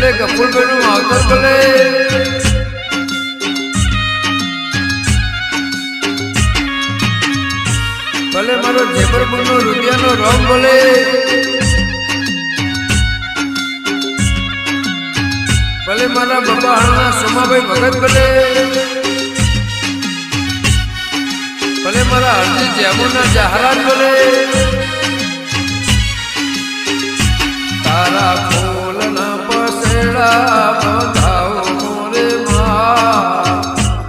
ભલે ગફુરભાઈ નું માવતર ભલે ભલે મારો જેબરપુર નો રૂપિયાનો રોમ ભલે ભલે મારા બાબા હાણના સોમાભાઈ ભગત ભલે ભલે મારા હરજી જેમુના જહારાજ ભલે તારા ફૂલના પસેડા બધાઓ મોરે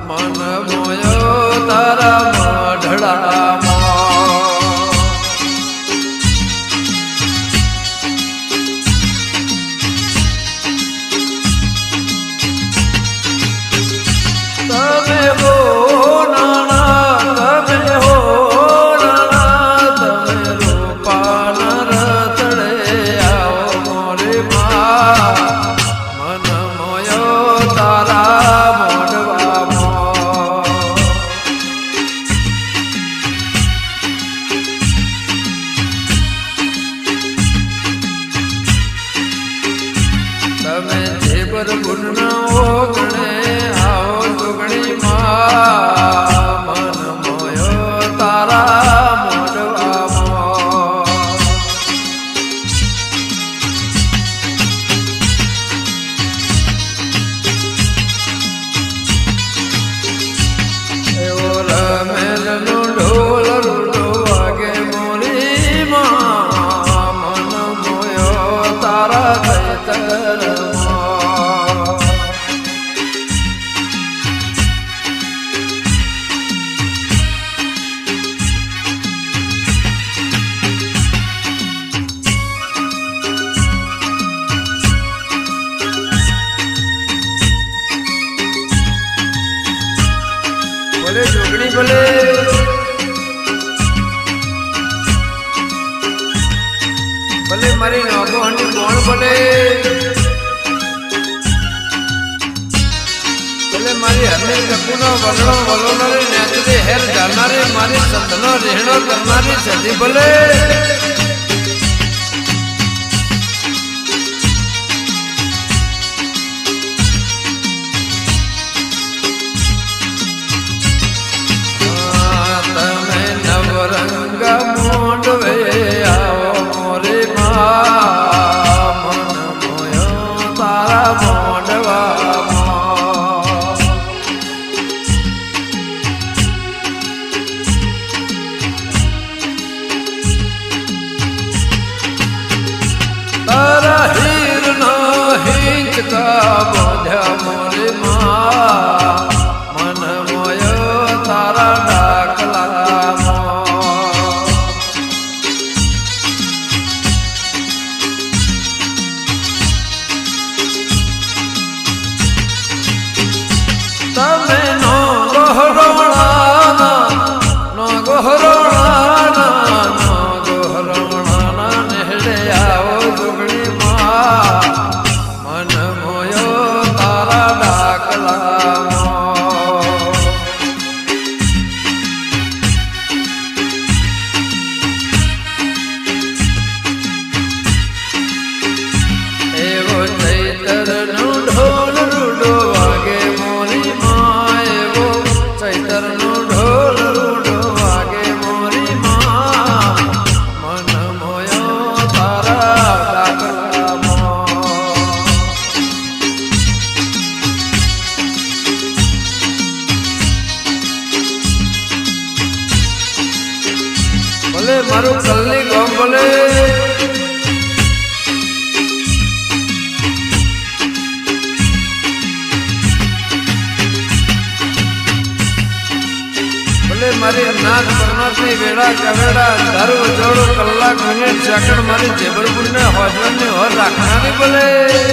મન મોયો તારા મઢડામાં તમે હો જોગણી ભલે ભલે મારી નોગો હંડી કોણ ભલે ભલે મારી હરની ચકુનો વલણો વલોનારી નેચરી હેર જાનારી મારી સંતનો રહેણો કરનારી સધી ભલે ભલે મારું કલ્લી ગામ ભલે ભલે મારી નાક પરમાત્મી વેળા કવેડા ધર્મ જોડો કલાક મિનિટ સેકન્ડ મારી જેબરપુર ને હોજવાની હોર રાખનારી ભલે